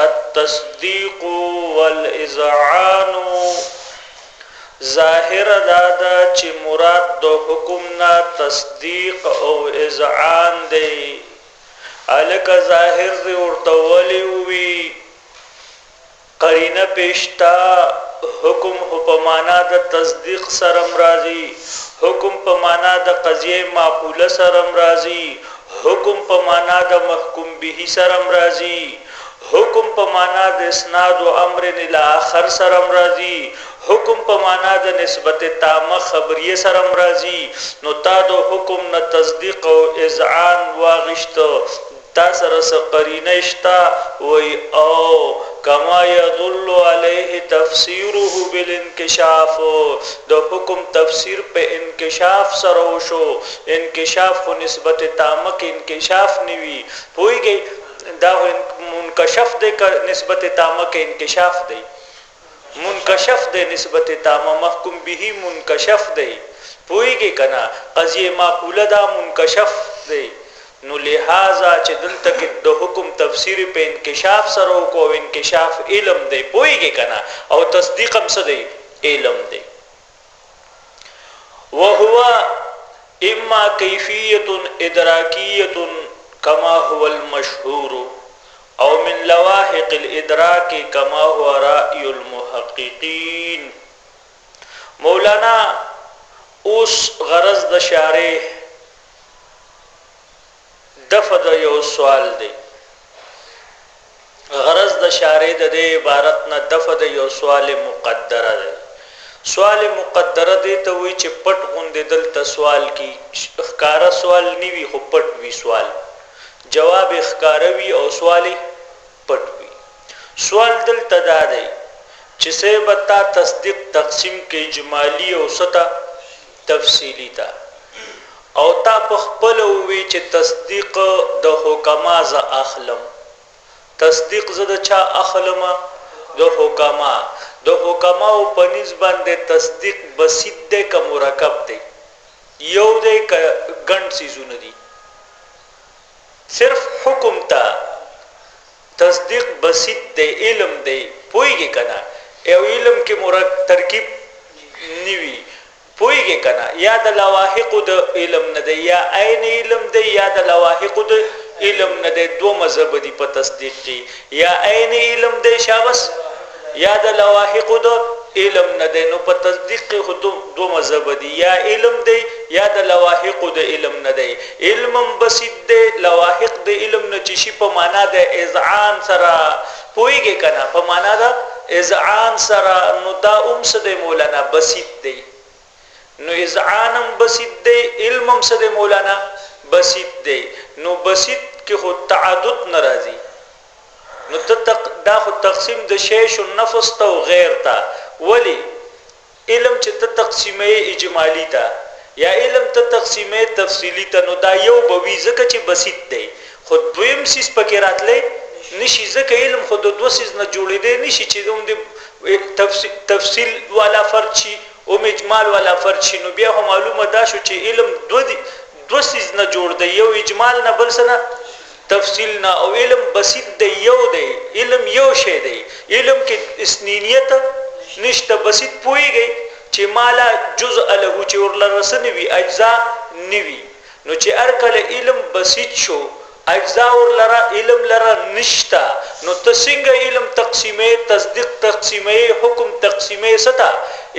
التصديق والإذعان ظاهر دادا چې مراد د حکم نه تصدیق او اذعان دی الک ظاهر دی ورته ولی وی قرینه پیشتا حکم په معنا د تصدیق سره راځي حکم په معنا د قضیه معقوله سره راځي حکم په معنا د محکوم به سره راځي حکم په معنا د اسناد او امر الى اخر سره راځي حکم په معنا د نسبت تامه خبریه سره راځي نو تا د حکم نه تصدیق او اذعان واغشت تا سره قرینه اشتا وی او کما يدل عليه تفسيره بالانکشاف د حکم تفسیر په انکشاف سره وشو انکشاف خو نسبت تامه کې انکشاف نیوي پويږي دا منکشف د نسبت تامه کې انکشاف دی منکشف د نسبت تامه محکوم به منکشف دی پويږي کنا قضیه معقوله دا منکشف دی نو لہذا چې دلته کې د حکم تفسیر په انکشاف سره کو انکشاف علم دی پويږي کنا او تصدیق هم څه دی علم دی وهو اما کیفیت ادراکیه کما هو المشهور او من لواحق الادراک کما هو رأی المحققین مولانا اوس غرض د شارح دفع د یو سوال دی غرض د شارح د عبارت نه دفع د یو سوال مقدره دی سوال مقدره دی ته وی چې پټ غوندې دلته سوال کی ښکارا سوال نیوي خو پټ وی سوال جواب ښکارا وی او سوال پټ وی سوال دلته دا دی چې څه بتا تصدیق تقسیم کې اجمالی او ستا تفصیلی تا او تا په خپل وی چې تصدیق د حکما ز اخلم تصدیق ز د چا اخلم د حکما او په نسبت د تصدیق بسیط ده که مرکب ده یو ده که ګڼ سيزونه دي صرف حکم تا تصدیق بسیط ده علم ده پويږي کنه یو علم کې مرکب ترکیب نیوي پويږي کنه یا د لواحق د علم نه دی یا عین علم دی یا د لواحق د علم نه دی دو مذهب دي په تصدیق کې یا عین علم دی شابس یا د لواحق د علم نه دی نو په تصدیق کې خود دو مذهب دي یا علم دی یا د لواحق د علم نه دی علم بسیط دی لواحق د علم نه چې شي په معنا د اذعان سره پويږي کنه په معنا د اذعان سره نو دا څه دی مولانا بسیط دی نو اذعانم بسیط دی علمم څه دی مولانا بسیط دی نو بسیط کې خو تعدد ناراضي نو دا خو تقسیم د شیش النفس تو غیر تا ولی علم چې ته تقسیمه اجمالی تا یا علم ته تقسیمه تفصیلی تا نو دا یو بوي ځکه چې بسیط دی خود دویم سیس پکې راتلې نشي ځکه علم خود دو سیس نه جوړې دی نشي چې دوم تفصیل والا فرق شي او اجمال والا فرق شي نو بیا هم معلومه دا شو چې علم دو سیس نه جوړ دی یو اجمال نه بل څه نه تفصیل نه او علم بسیط دی یو دی علم یو شی دی علم کې اسنینیت نشته بسیط پويږي چې مالا جزء له چې ورل رسنوي اجزا نیوي نو چې هر کله علم بسیط شو اجزا ورلرا علم لرا نشتا نو تسنګ علم تقسیمه تصدیق تقسیمه حکم تقسیمه ستا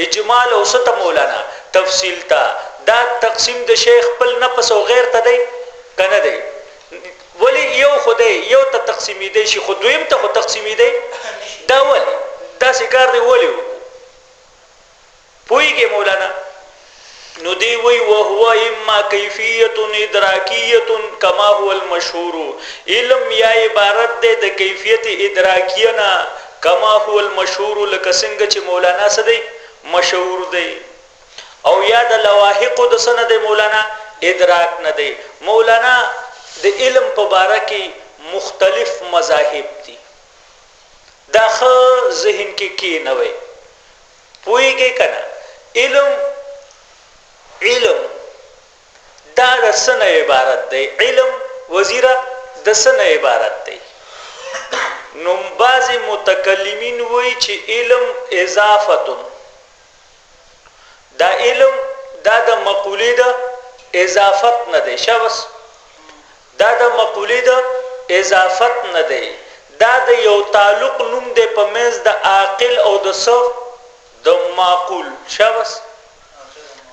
اجمال او ستا مولانا تفصیل تا دا تقسیم د شیخ خپل نفس او غیر ته دی کنه دی ولی یو خدای یو ته تقسیمې دی شي خودویم ته خو تقسیمې دی دا ولی دا سکار دی ولی پویږي مولانا نو دی وی وهو اما کیفیت ادراکیه کما هو المشهور علم یا عبارت ده د کیفیت ادراکیه نه کما هو المشهور لکه څنګه چې مولانا سدی مشهور دی او یا د لواحق د سند مولانا ادراک نه دی مولانا د علم په باره کې مختلف مذاهب دي دا خو ذهن کې نه وي پويږي کنه علم دا د سنه عبارت دی علم وزیره د سنه عبارت دی نو بعض متکلمین وایي چې علم اضافه دا علم دا د مقولې د اضافت نه دی شابس دا د مقولې د اضافت نه دی دا د یو تعلق نوم دی په منځ د عاقل او د د معقول شابس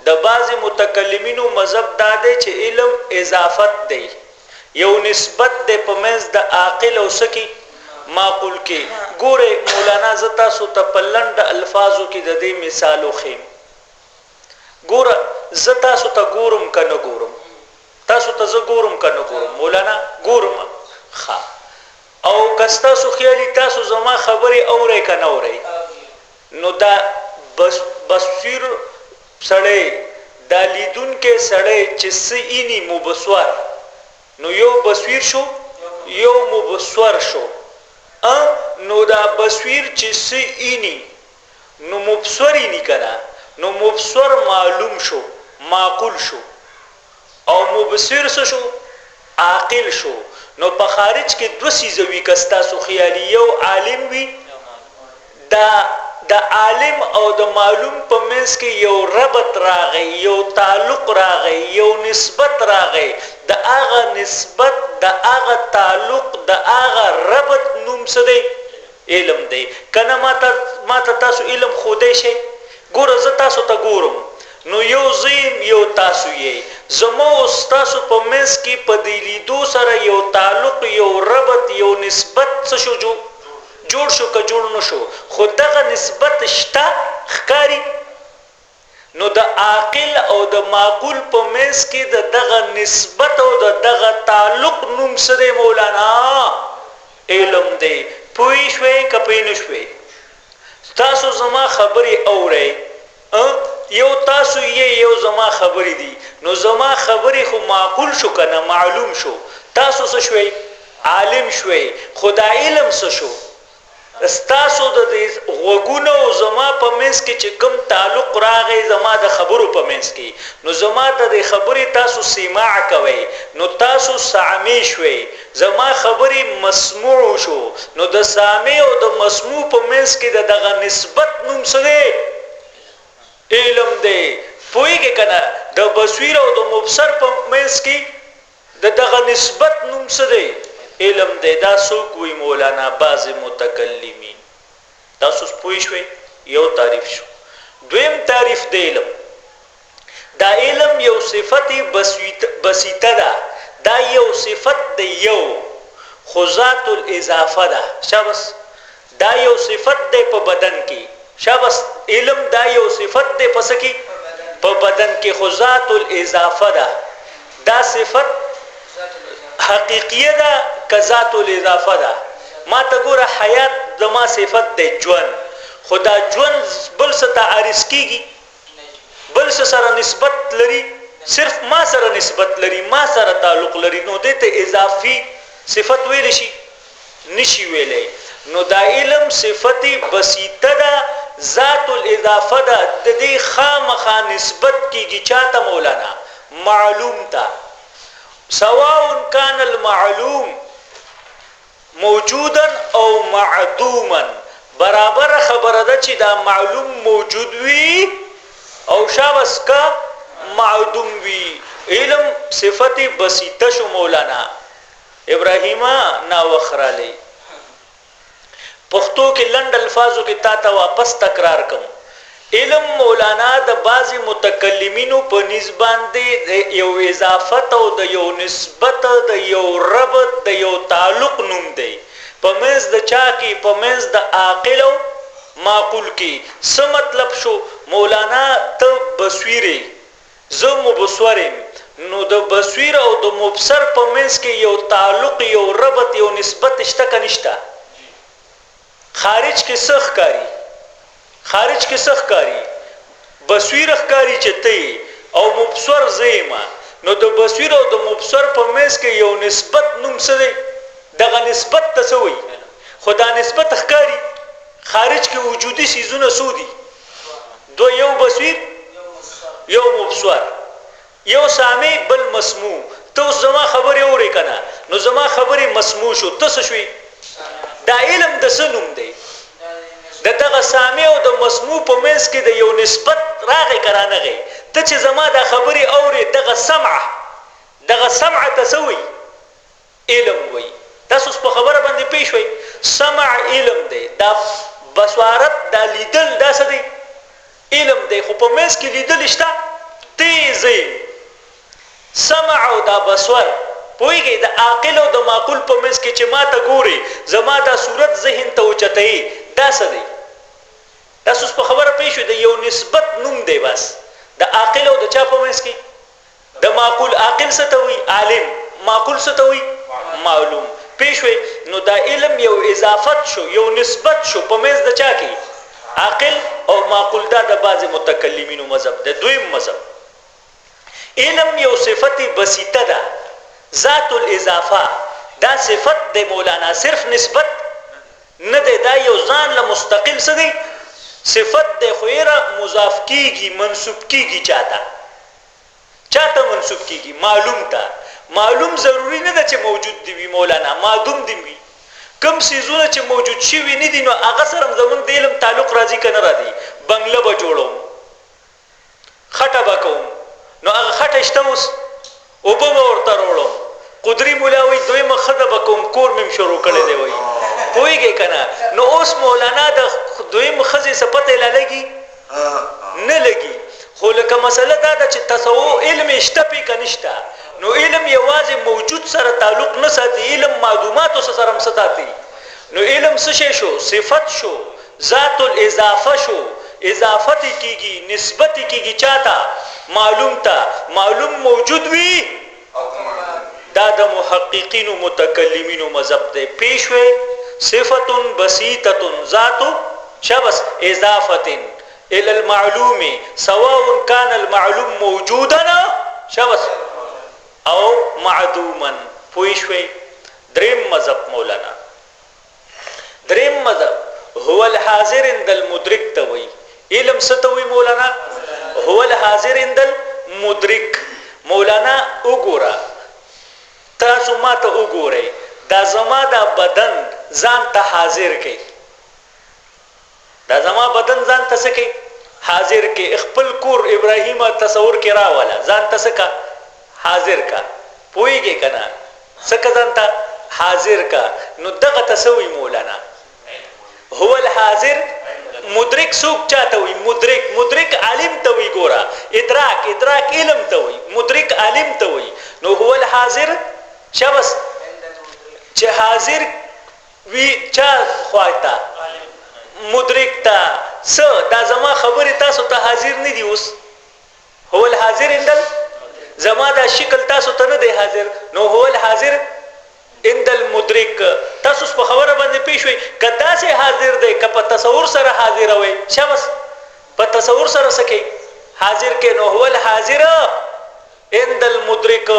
د بعضی متکلمینو مذهب دا دی چې علم اضافت دی یو نسبت دی په منځ د عاقل او سکی معقول کې ګوره مولانا زتا سو ته پلند الفاظو کې د دې مثالو خیم ګوره زتا سو ته ګورم کنه ګورم تاسو ته زه ګورم کنه ګورم مولانا ګورم ښه او کستا سو خیالي تاسو زما خبري اوري کنه اوري نو دا بصیر سړی دا لیدون کې سړی چې سینی مبصور نو یو بصیر شو یو مبصور شو نو دا بصیر چې سینی نو مبصور نی کړه نو مبصور معلوم شو معقول شو او مبصر شو عاقل شو نو په خارج کې دو سیزوي کستا سو خیالي یو عالم وي د عالم او د معلوم په منځ کې یو ربط راغی یو تعلق راغی یو نسبت راغی د هغه نسبت د هغه تعلق د هغه ربط نوم څه دی علم دی کنه ماته تاسو علم خوده شي ګوره زه تاسو ته ګورم نو یو زیم یو تاسو یې زمو تاسو په منځ کې په دې لیدو سره یو تعلق یو ربط یو نسبت څه شو جوړ شو که جوړ نشو خو دغه نسبت شته ښکاری نو د عاقل او د معقول په منځ کې دغه نسبت او دغه تعلق نوم څه دی مولانا علم دی پوه شوئ که پوه نه شوئ تاسو زما خبرې اورئ یو تاسو یو زما خبرې دي نو زما خبرې خو معقول شو کنه معلوم شو تاسو څه شوئ عالم شوئ خدا علم څه شو استاسو د غوګونو زما په منځ کې چې کوم تعلق راغی زما د خبرو په منځ کې نو زما د خبرې تاسو سماع کوئ نو تاسو سامع شوئ زما خبرې مسموع شو نو د سامع او د مسموع په منځ کې دغه نسبت نوم څه دی علم دی پوهیږئ کنه د بصیر او د مبصر په منځ کې دغه نسبت نوم څه دی علم دی دا څوک وی مولانا بعض متکلمین تاسو پوه شوئ یو تعریف شو دویم تعریف د علم دا علم یو صفت بسیطه ده دا یو صفت دی یو خو ذات الاضافه ده شابس دا یو صفت دی په بدن کې شابس علم دا یو صفت دی پس کې په بدن کې خو ذات الاضافه ده دا صفت حقیقیه ده که ذات الاضافه ده ما ته ګوره حیات زما صفت دی ژوند خدا ژوند بل څه ته عارض کیږي بل څه سره نسبت لري صرف ما سره نسبت لري ما سره تعلق لري نو دې ته اضافي صفت ویل شي نشي ویلې نو دا علم صفت بسیطه ده ذات الاضافه ده د دې خامخا نسبت کیږي چاته مولانا معلوم تا سواء كان المعلوم موجودا او معدوما برابر خبره ده چې دا معلوم موجود وي او شابس کا معدوم وي علم صفت بسیطه شو مولانا ابراهیما نا وخرالی پښتو کې لند الفاظو کې تا واپس تکرار کوم علم مولانا د بعضی متکلمینو په نسبت دی یو اضافت او د یو نسبت د یو ربط د یو تعلق نوم دی په منځ د چا کې په منځ د عاقل او معقول کې څه مطلب شو مولانا ته بصیری زه مبصورم نو د بصیر او د مبصر په منځ کې یو تعلق یو ربط یو نسبت شته کنيشته خارج کې څه ښکاری خارج کې څه ښکاری بصیر ښکاری چته او مبصر زېما نو د بصیر او د مبصر په منځ کې یو نسبت نوم څه دی دغه نسبت ته څه وایي خدا نسبت ښکاری خارج کې وجودي سيزونه سودي دو یو بصیر یو مبصر یو سامع بل مسموع ته زما خبره اورې کنه نو زما خبره مسموع شو ته څه شوي دا علم د څه نوم دی د دغه سامع او د مسموع په منځ کې د یو نسبت راغی که رانغی ته چې زما دا خبرې اورې دغه سمع ته څه وایي علم وایي تاسو اوس په خبره باندې پوه شوئ سمع علم دی دا بصارت دا لیدل دا څه دی علم دی خو په منځ کې لیدل شته تیزی سمع او دا بصور پوهیږئ د عاقل او د معقول په منځ کې چې ما ته ګوري زما دا صورت ذهن ته اوچتوي دا څه دی تاسو اوس په خبره پوه شوئ د یو نسبت نوم دی بس د عاقل او د چا په منځ کې د معقول عاقل څه ته وایي عالم معقول څه ته وایي معلوم پیشوي نو دا علم یو اضافت شو یو نسبت شو په منځ د چا کې عاقل او معقول دا د بعض متکلمینو مذهب د دویم مذهب علم یو صفت بسیطه ده ذات الاضافه دا صفت د مولانا صرف نسبت نه ده دا یو ځان له مستقل څه دی صفت د خویره مضاف کیږي منسوب کیږي چاته منسوب کیږي معلوم ضروری نه ده چې موجود دی وي مولانا معدوم دی وي کم سیزونه چې موجود شوي نه دي نو هغه سره زمونږ د علم تعلق راځي که نه راځي بنګله به جوړوم خټه به کوم نو هغه خټه شته اوس اوبه به ورته راوړم قدري مولا وایي دویمه ښځه به کوم کور مې شروع کړی دی وایي پوهېږئ که نه نو اوس مولانا د دویم ښځې څه پته یې لګي نه لګي خو لکه مسله دا ده چې تصور علم یې شته پې که نشته نو علم یوازې موجود سره تعلق نه ساتي علم معلوماتو سره هم ساتي نو علم څه شی شو صفت شو ذات الاضافه شو اضافت کیږي نسبت کیږي چاته معلوم موجود وي دا د محققینو متکلمینو مذهب دی پیشوي صفت بسيطه ذات شبس اضافه الى المعلوم سواء كان المعلوم موجودا شبس او معدوما پوښوي دریم مذهب مولانا دریم مذهب هو الحاضر عند المدرك توي علم ستوي مولانا هو الحاضر عند المدرك مولانا وګورا تاسو ما ته وګورئ دا زما دا بدن ځان ته حاضر کړي دا زما بدن ځان ته څه کوي حاضر کې خپل کور ابراهیم تصور کې راولا ځان ته څه حاضر کا پوئیږي که نه څه ځان ته حاضر کا نو دغه تسوي مولانا هو الحاضر مدرک څوک چاته وي مدرک عالم ته وي ګوره ادراک علم ته وي مدرک عالم ته وي نو هو الحاضر شبس چې حاضر وي چا خواته مدرک ته څه دا زما خبرې تاسو ته حاضر نه دي اوس هو الحاضر اندل زما دا شکل تاسو ته نه دی حاضر نو هو الحاضر عند المدرک تاسو په خبره باندې پوه شوئ که داسې حاضر دی که په تصور سره حاضر وي شبس په تصور سره څه کوي حاضر کې نو هو الحاضر عند المدرک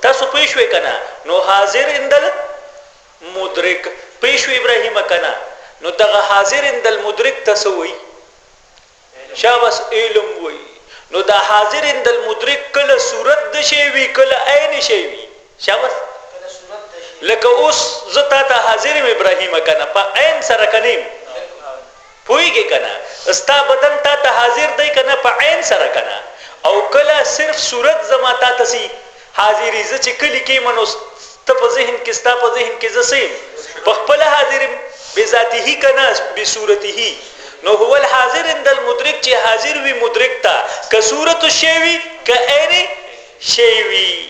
تاسو پوه شوئ که نه نو حاضر عند المدرک پوه شو ابراهیم که نه نو دغه حاضر عند المدرک ته څه وایي شبس علم وایي نو دا حاضر عند المدرک کله صورت د شی وی کله عین شی وی شاباس لکه اوس زه تا ته حاضر یم ابراهیم کنه په عین سره کنیم پوهیږي کنه استا بدن تا ته حاضر دی کنه په عین سره کنه او کله صرف صورت زما تا ته سي حاضری ز چې کلی کې منو ته په ذهن کې ستا په ذهن کې زسیم په خپل حاضر بذاته کنه بصورته نو هو الحاضر عند المدرك چې حاضر وي مدرک تا که صورت شی وي که عین شی وي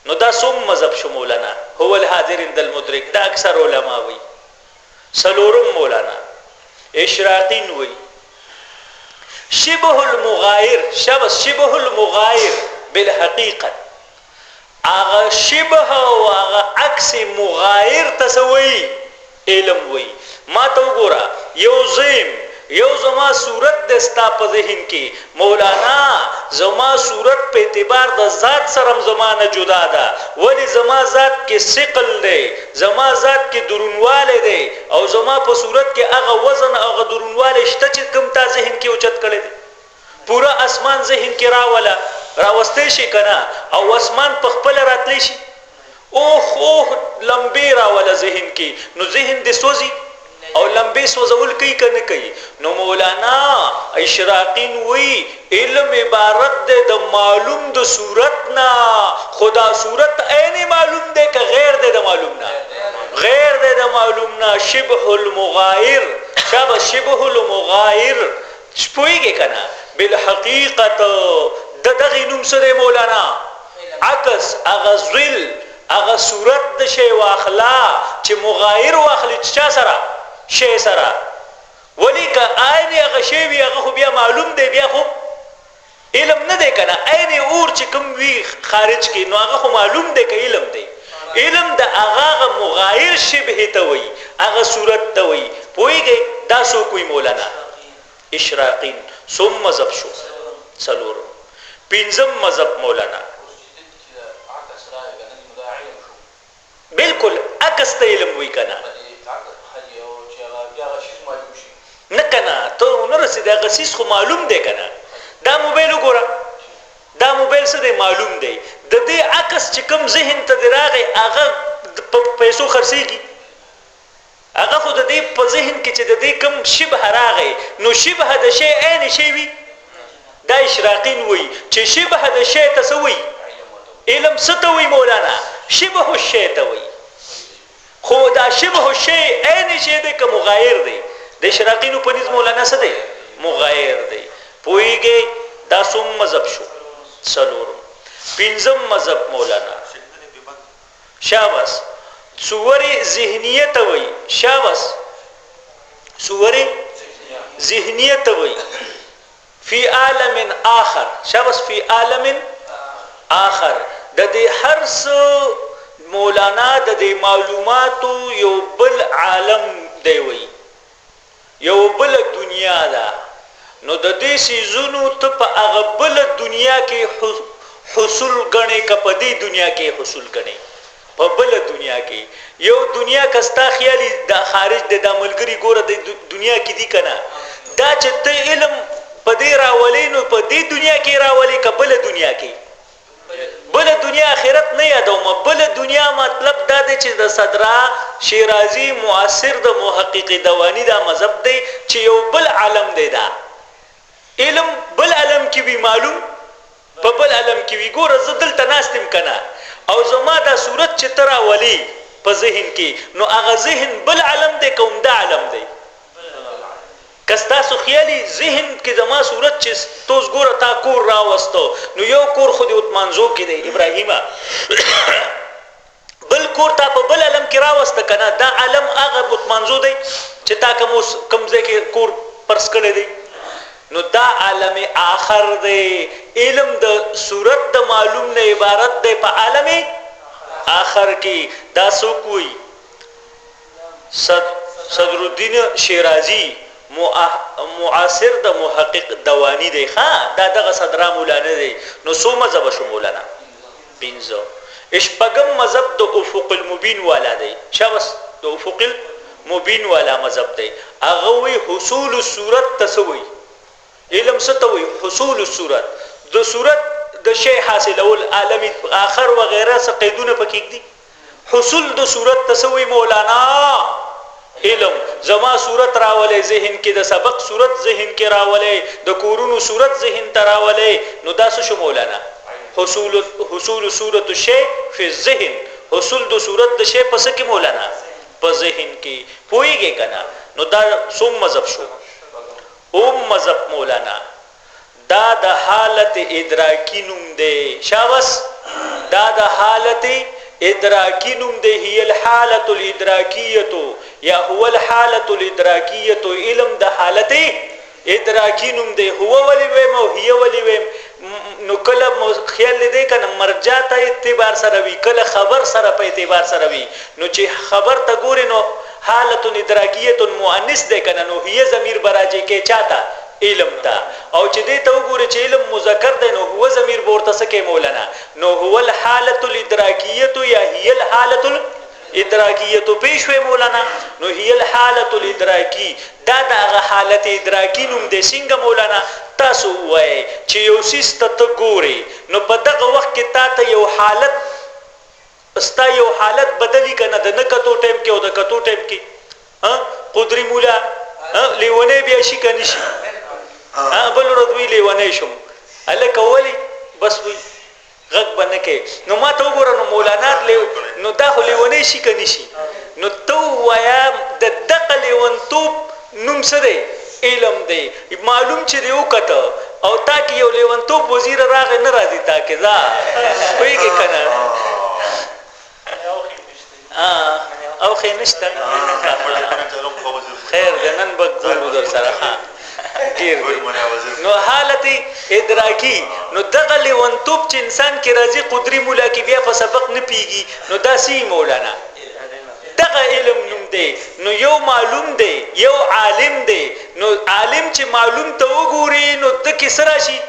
نو دا سوم مذهب شو مولانا هو الحاضر عند المدرك دا اکثر علما وي سلورم مولانا اشراقین وي شبه المغایر بالحقیقت اغا شبه و اغا عکس مغایر تسوي علم وي ما تو ګورا یو زما صورت دستا په ذهن کې مولانا زما صورت په اعتبار د ذات سره زمانه جدا ده ولی زما ذات کې ثقل دی زما ذات کې درونواله دی او زما په صورت کې هغه وزن هغه درونواله شته چې کوم تا ذهن کې اوچت کړي دي پورا اسمان ذهن کې راوستې شي کنه او اسمان په خپل راتلی شي اوه لمبې راوله ذهن کې نو ذهن دې سوځي او لمبې سوځول کوي که نه کوي نو مولانا اشراقین وی علم عبارت دی د معلوم د صورت نه خدا صورت عین معلوم دی که غیر دی د معلوم نه غیر دی د معلوم نه شبه المغایر شبه المغایر شپویږي که نه بالحقیقت د دغې نوم سره مولانا عکس اغه ظل اغه صورت د شی واخلا چې مغایر واخلي چا سره شی سره ولی که عین هغه شی وي هغه خو بیا معلوم دی بیا خو علم نه دی که نه عین اور چې کوم وي خارج کې نو هغه خو معلوم دی که علم دی علم د هغه مغایر شبه ته وایي هغه صورت ته وایي پوهېږئ دا څوک وایي مولانا اشراقین څوم مذهب شو څلورم پنځم مذهب مولانا بالکل عکس ته علم وایي که نه نه کنه ته ونه رسېدې هغه څیز خو معلوم دی که نه دا موبایل وګوره دا موبایل څه دی معلوم دی د دې عکس چې کوم ذهن ته دې راغی هغه په پیسو خرڅېږي هغه خو د دې په ذهن کې چې د دې کوم شبه راغی نو شبه د شی عین شی وي دا اشراقین وایي چې شبه د شی ته څه وایي علم څه ته وایي مولانا شبه الشی ته وایي خو دا شبه الشی عین شی دی که مغایر دی د اشراقینو په نظم مولانا څه دی مغایر دی پوهېږئ دا څوم مذهب شو څلورم پنځم مذهب مولانا شاباس صورې ذهنیه ته وایي شاباس صورې ذهنیه ته وایي فی عالم آخر شاباس فی عالم آخر د دې هر څه مولانا د دې معلوماتو یو بل عالم دی وایي یو بل دنیا ده نو د دې سیزونو ته په هغه بل دنیا کې حصول غنې که په دې دنیا کې حصول غنې په بل دنیا کې یو دنیا کستا خیالي د خارج د ملګری ګوره د دنیا کې دي کنه دا چې ته علم په دې راولې نو په دې دنیا کې راولې که بل دنیا کې بل دنیا آخرت نه یادوم بل دنیا مطلب دا دی چې د صدرا شیرازی معاصر د محقق دوانی دا مذهب دی چې یو بل عالم دی دا علم بل عالم کې وی معلوم په بل عالم کې وی ګوره زه دلته ناستم کنه او زما دا صورت چې ترا ولی په ذهن کې نو هغه ذهن بل عالم دی کوم دا عالم دی کستاسو خیالي ذهن کې زما صورت چې توس ګوره تا کور راوستو نو یو کور خو د عثمانزو کې دی ابراهیمه بل کور تا په بل عالم کې راوسته کنه دا عالم هغه عثمانزو دی چې تا کوم ځای کې کور پرس کړی دی نو دا عالم آخر دی علم د صورت د معلوم نه عبارت دی په عالم آخر کې دا څوک وایي صدر الدین شیرازی معاصر د محقق دوانی دی ښا دا دغه صدرا مولانا دی نو څو مذهب شو مولانا پنځه شپږم مذهب د افق المبین والا دی شاباس د افق المبین والا مذهب دی هغه وی حصول الصورت تسوي علم ستوي حصول الصورت د صورت د شی حاصلول عالم آخر و غیره څه قیدونه پکې دي حصول د صورت تسوي مولانا علم زما صورت راولې ذهن کې د سبق صورت ذهن کې راولې د کورونو صورت ذهن ته راولې نو دا څه شو مولانا حصول صورت الشی فی الذهن حصول د صورت د شی پس کې مولانا په ذهن کې پوهیږي کنه نو دا څوم مذهب شو مذهب مولانا دا د حالت ادراکی نوم دی شاباس دا د حالت ادراکی نوم دی هي الحالت الادراکیه یا هو الحالت الادراکیه علم د حالت ادراکی نوم دی هو ولی ویم او هي ولی ویم نو کله خیال دی کنه مرجع ته اعتبار سره وی کله خبر سره په اعتبار سره وی نو چې خبر ته ګوري نو حالت ادراکیه مؤنث دی کنه نو هي ضمیر براجه کې چاته علم تا او چې دې ته وګوره چې علم مذکر دی نو هو ضمیر ورته سکه مولانا نو هو الحالت الادراکیه یا هي الحالت الادراکیه پیشوي مولانا نو هي الحالت الادراکی دا دغه حالت ادراکی نوم د څنګه مولانا تاسو وای چې یو سیست ته ګوري نو په دغه وخت کې تا ته یو حالت استا یو حالت بدلی کنه د نه کتو ټایم کې او د کتو ټایم کې قدري مولا لیونی بیا شي که نه شي بل ورځ وی لیونی شم هلکه ولې بس وی غږ به نه کوي نو ما ته وګوره نو مولانا نو دا خو لیونی شي که نه شي نو ته ووایه د دغه لیونتوب نوم څه دی علم دی معلوم چې دی وکته او تا کې یو لیونتوب وزیر راغی نه راځي تا کې ځه پوهېږې که نه اوښې نشته خیر دی نن به ګورو در سره ډېر دی نو حالت ادراکي نو دغه لیونتوب چې انسان کې راځي قدري مولا کې بیا په سبق نه پیږي نو دا سی مولانا دغه علم نوم دی نو یو معلوم دی یو عالم دی نو عالم چې معلوم ته وګوري نو د کې څه راشي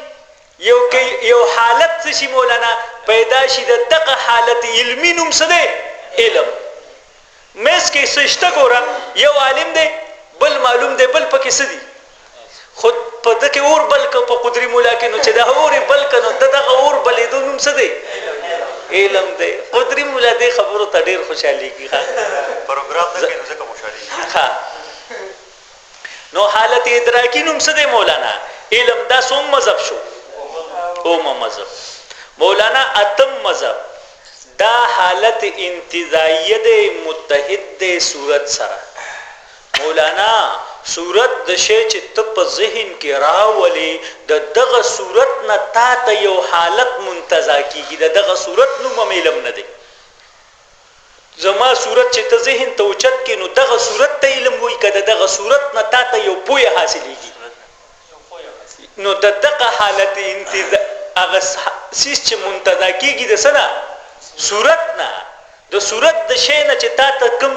یو حالت څه شي مولانا پیدا شي د دغه حالت علمي نوم څه دی علم مېس کې څه شته ګوره یو عالم دی بل معلوم دی بل پکې څه دي خود په دغه اور بل که په قدري مولا کې نو چې د اور بل که نو دغه اور بلېدو نوم څه دی علم دی قدري مولا دې خبرو ته ډېر خوشحالېږي پروګرام نه کوي نو ځکه خوشحالېږي نو حالت ادراکي نوم څه دی مولانا علم دا څوم مذهب شو اومه مذهب مولانا اتم مذهب دا حالت انتزاعیه دی متحد دی صورت سره مولانا صورت د شی چې ته په ذهن کې راولې د دغه صورت نه تا ته یو حالت منتزع کېږي د دغه صورت نوم هم علم نه دی زما صورت چې ته ذهن ته اوچت کې نو دغه صورت ته علم وایي که د دغه صورت نه تا ته یو پویه حاصلېږي نو د دغه حالت انتزاع هغه څیز چې منتزع کېږي د څه نه صورت نه د صورت د شی نه چې تا ته کوم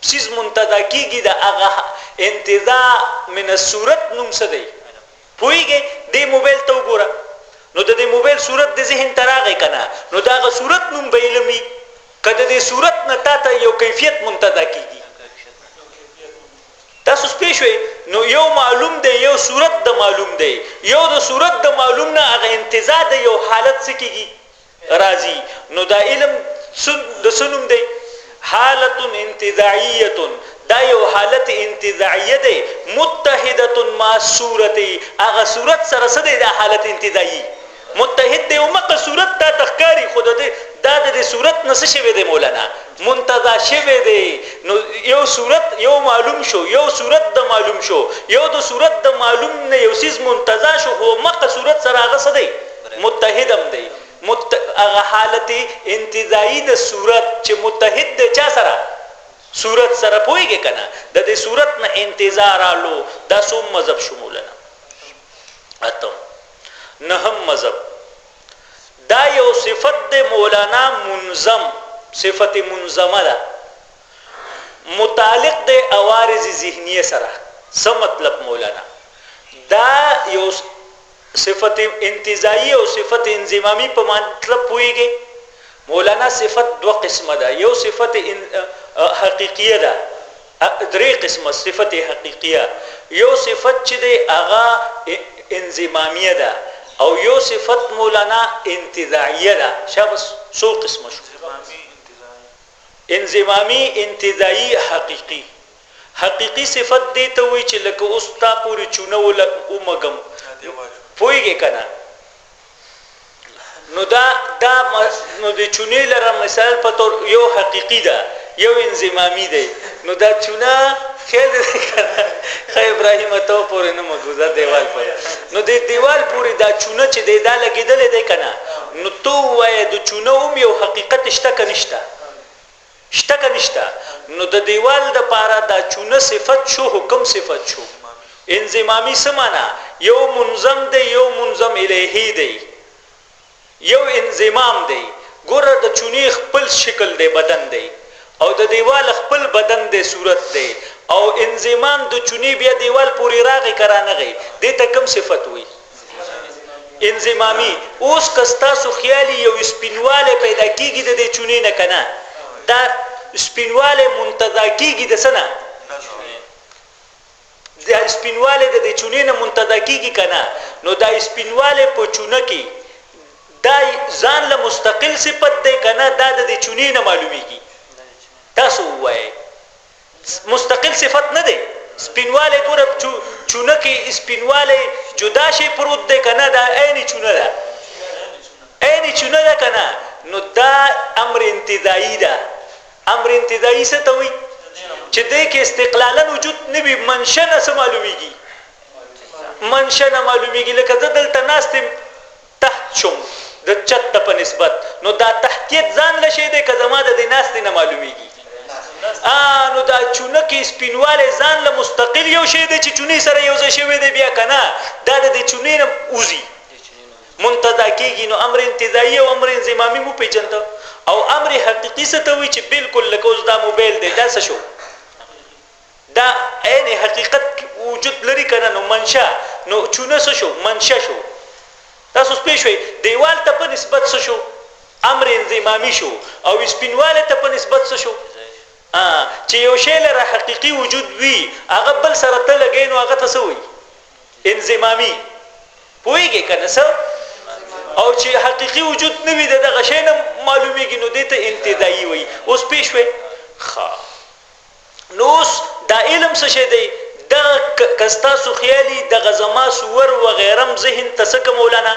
چیز منتزع کیږي د هغه انتزاع من الصورت نوم څه دی پوهیږئ دې موبایل ته وګوره نو د دې موبایل صورت د ذهن ته راغی که نه نو د هغه صورت نوم به علم وي که د دې صورت نه تا ته یو کیفیت منتزع کیږي تاسو پوه شوئ نو یو معلوم دی یو صورت د معلوم دی یو د صورت د معلوم نه هغه انتزاع د یو حالت څه کیږي راځي نو دا علم د څه نوم دی حالت انتزاعیه دا یو حالت انتزاعیه دی متحده مع صورت هغه صورت سره څه دی دا حالت انتزاعی متحد دی او مقه صورت تا تخکاری خود دی دا د صورت نه څه شوی دی مولانا منتزع شوی دی نو یو صورت یو معلوم شو یو صورت د معلوم شو یو د صورت د معلوم نه یو سیز منتزع شو او مقه صورت سره هغه څه دی متحدم دی هغه حالت انتزاعی د صورت چې متحد د چا سره صورت سره پوهیږي که نه د دې صورت نه انتزاع رالو دا څوم مذهب شو مولانا اتم نهم مذهب دا یو صفت د مولانا منظم صفت منظمه ده متعلق د عوارض ذهنیه سره څه مطلب مولانا دا یو صفت انتزاعی او صفت انضمامی په مطلب پوهیږي مولانا صفت دو قسمه ده یو صفت حقیقیه ده درې قسمه صفت حقیقیه یو صفت چې دی هغه انضمامیه ده او یو صفت مولانا انتزاعیه ده شابه څو قسمه شو انضمامی انتزاعی حقیقی حقیقی صفت دی ته وایي چې لکه اوس تا پورې چونه ومږم پوهیږي که نه نو دا نو د چونې لره مثال په طور یو حقیقي ده یو انضمامي دی نو دا چونه خیال دی که نه ښه ابراهیم ته پورې نه مګوزه دیوال پورې نو د دیوال پورې دا چونه چې دی دا لګېدلی دی که نه نو تو ووایه د چونه هم یو حقیقت شته که نشته شته که نشته نو د دیوال دپاره دا چونه صفت شو حکم صفت شو انضمامی څه معنا یو منظم دی یو منظم الیهی دی یو انضمام دی ګوره د چونې خپل شکل دی بدن دی او د دیوال خپل بدن دی صورت دی او انضمام د چونې بیا دیوال پورې راغی که رانغی دې ته کوم صفت وي انضمامی اوس که ستاسو خیالي یو سپینوالی پیدا کېږي د دې چونې نه که نه دا سپینوالی منتزع کېږي د څه نه دا سپینوالی د دې چونې نه منتزع کېږي که نه نو دا سپینوالی په چونه کې دا ځان له مستقل صفت دی که نه دا د دې چونې نه معلومیږي صفت نه دی سپینواله ګوره چونه کې سپینواله جدا شی پروت دی کنه دا عین چونه ده عین چونه ده کنه نو دا امر انتزاعي ده امر انتزاعي څه ته وایي چې دې کې استقلالا وجود نه وي منشأ نه څه معلومیږي منشأ نه معلومیږي لکه زه دلته ناست یم تحت شم د چت ته په نسبت نو دا تحتیت ځان له شی دی که زما د دې ناستې نه معلومیږي نو دا چونه کې سپینواله ځان له مستقل یو شی دی چې چونې سره یو ځای شوی دی بیا که نه دا د دې چونې نه وځي منتزع کېږي نو امر انتزاعي او امر انضمامي مو پېژنده او امر حقیقي څه ته وایي چې بالکل لکه اوس دا موبایل دی دا څه شو دا عین حقیقت وجود لري که نه نو منشأ نو چونه څه شو منشأ شو تاسو پوه شوئ دیوال ته په نسبت څه شو امر انضمامي شو او سپینواله ته په نسبت څه شو چې یو شی لره حقیقي وجود وي هغه بل سره ته لګی نو هغه ته څه وایي انضمامي پوهېږې که نه څه او چې حقیقي وجود نه وي د دغه شی نه معلومیږي نو دې ته انتزاعي وایي اوس پوه شوې نو اوس دا علم څه شی دی دغه که ستاسو خیالي دغه زما صور وغیرم ذهن ته څه که مولانا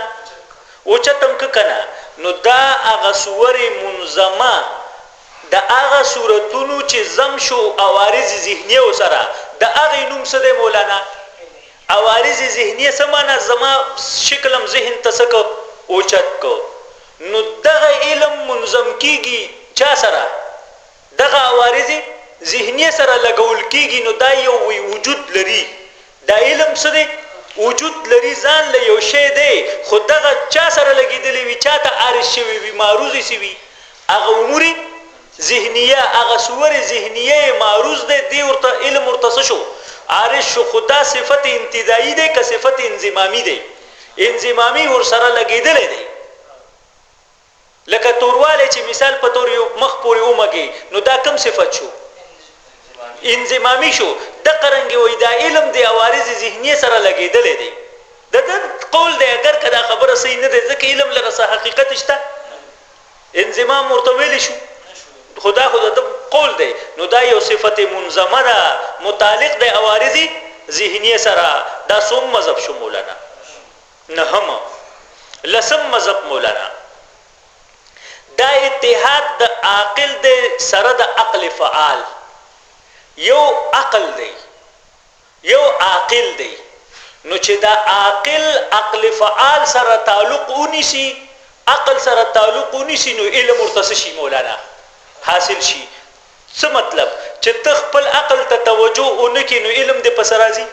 اوچتم که که نه نو دا هغه صورې منظمه د هغه صورتونو چې ضم شو عوارض ذهنیه سره د هغې نوم څه دی مولانا عوارض ذهنیه څه معنا زما شکلم ذهن ته څه که اوچت که نو دغه علم منظم کیږي چا سره دغه عوارض ذهنیه سره لګول کیږي نو دا یو وجود لري دا علم څه دی وجود لري ځان له یو شی دی خو دغه چا سره لګېدلی وي چا ته عارض شوی وي معروض شي وي هغه امور ذهنیه هغه صور ذهنیه معروض دی دی ورته علم ورته څه شو عارض شو خو دا صفت انتزاعي دی که صفت انضمامي دی انضمامي ورسره لګېدلی دی لکه توروالی چې مثال په طور یو مخ پورې ومږي نو دا کم صفت شو انضمامي شو د قرنګي وای دا علم دی عوارض ذهنیه سره لګېدلی دی د قول دی اگر که دا خبره صحیح نه دی ځکه علم لره څه حقیقت شته انضمام ورته ویلی شو خدا د قول دی نو دا یو صفت منظمه ده متعلق دی عوارض ذهنیه سره دا څوم مذهب شو مولانا نهم لسم مذهب مولانا دا اتحاد د عاقل دی سره د عقل فعال یو عقل دی یو عاقل دی نو چې دا عقل فعال سره تعلق ونیسي عقل سره تعلق ونیسي نو علم ورته شي مولانا حاصل شي څه مطلب چې ته خپل عقل ته توجه ونکې نو علم دې پس راځي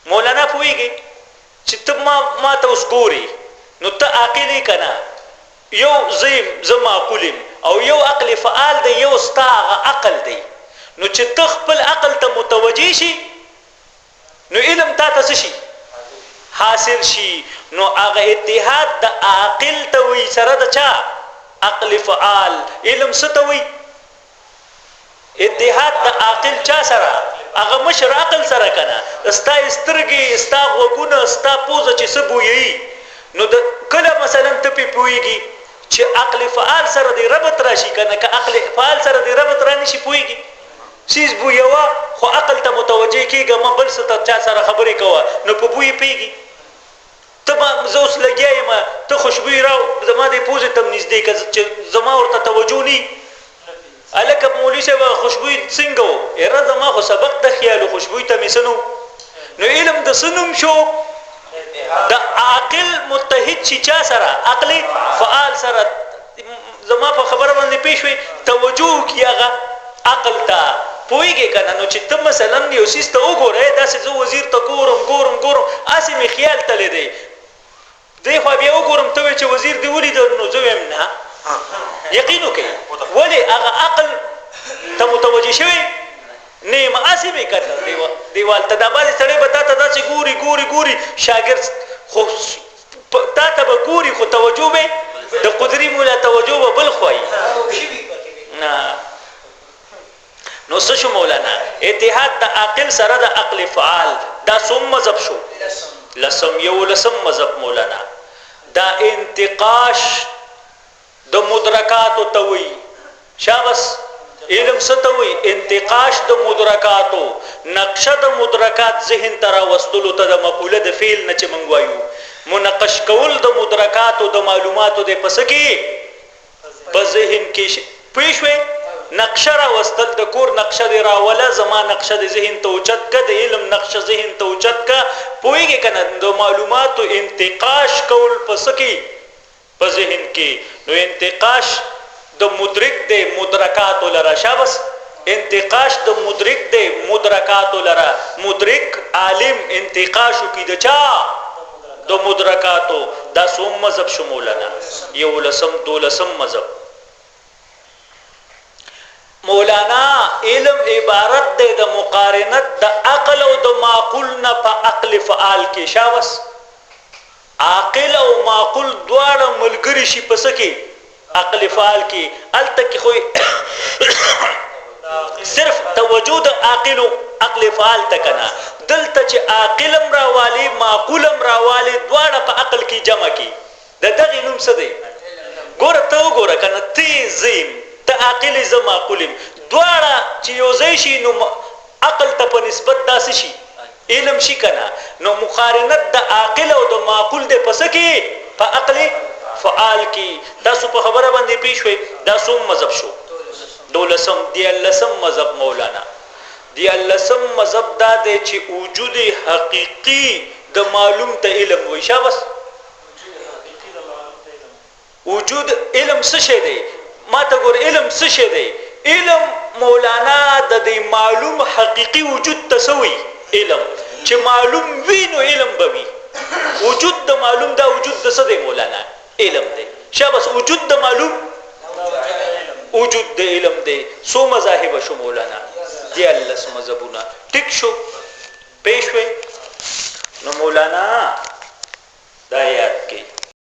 مولانا پوهېږي چې ته ما ته اوس ګورې نو ته عاقل یې که نه یو زه معقول یم او یو عقل فعال دی یو ستا هغه عقل دی نو چې ته خپل عقل ته متوجه شي نو علم تا ته څه شي حاصل شي نو هغه اتحاد د عاقل ته وایي سره د چا عقل فعال علم څه ته وایي اتحاد د عاقل چا سره هغه مشر عقل سره که نه ستا سترګې ستا غوږونه ستا پوزه چې څه بویوي نو د کله مثلا ته پې پوهېږي چې عقل فعال سره د ربط راشي که نه که عقل فعال سره د ربط رانشي پوهېږي سیز بویوه خو عقل ته متوجه کېږه ما بل څه ته چا سره خبرې کوه نو په بوی پوهېږي ته زه اوس لګیا یم ته خوشبویي راو زما دې پوزې ته م نږدې که چې زما ورته توجه نه هلکه مولوي صاحب خوشبویي څنګه و یاره زما خو سبق د خیالو خوشبویي ته مې څه نه نو علم د څه نوم شو د عاقل متحد شي چا سره عقل فعال سره زما په خبره باندې پېښ شوې توجه وکړي هغه عقل ته پوهېږې که نه نو چې ته مثلا یو څیز ته وګورې داسې زه وزیر ته ګورم هسې مې خیال تللی دی دی خوا بیا وګورم ته وایې چې وزیر دې ولیده نو زه وایم نه یقین وکړئ ولې هغه عقل ته متوجه شوی نه یم هسې مې کتل دیوال ته دا بعضې سړی به تا ته داسې ګوري شاګرد خو تا ته به ګوري خو توجه به د قدري مولا توجه به بل خوایي نه نو څه شو مولانا اتحاد د عاقل سره د عقل فعال دا څوم مذهب شو لسم مذهب مولانا دا انتقاش د مدرکاتو ته وایي شابس علم ستوي انتقاش د مدرکاتو نقشه د مدرکات ذهن ترا وستلو ته د مقوله د فعل نه چې مونږ وایو منقش کول د مدرکاتو د معلوماتو د پسکی په ذهن کې پېښوي نقشه را وستل د کور نقشه دی راوله زما نقشه د ذهن ته اوچت کا د علم نقشه ذهن ته اوچت کا پويږي کنه د معلوماتو انتقاش کول پسکی په ذهن کې نو انتقاش د مدرک د مدرکات لرا شابس انتقاش د مدرک د مدرکات لرا مدرک عالم انتقاش کی د چا د مدرکاتو دا سوم مذهب شمولنا یو لسم دولسم مذهب مولانا علم عبارت ده د مقارنت د عقل او د معقول نه په عقل فعال کې شابس عاقل او معقول دواړه ملګری شي پس کې عقل فعال کې التکی خو صرف توجود عاقل عقل فعال تکنا دلته چې عاقلم راوالی معقولم راوالی دواړه په عقل کې جمع کې د دغه نوم څه دی ګوره ته وګوره کنه تیزیم ته عاقل ز معقولم دواړه چې یو ځای شي نو عقل ته په نسبت داسې شي علم شي کنه نو مقارنت د عاقل او د معقول د پس کې په عقل فعال کې تاسو په خبره باندې پیښوي دا سوم مذهب شو دولسم دیالسم مذهب مولانا دیالسم مذهب دا دی چې وجود حقيقي د معلوم ته علم وي شابس وجود علم څه شي دی ما ته ګور علم څه شي دی علم مولانا د دې معلوم حقيقي وجود تسوي علم چې معلوم وینو علم بوي وجود د معلوم دا وجود د څه دی مولانا علم دی شابس وجود د معلوم وجود د علم دی سو مذاهب شو مولانا دیالس مذهبونه ټیک شو پېښوي نو مولانا دا یاد کړئ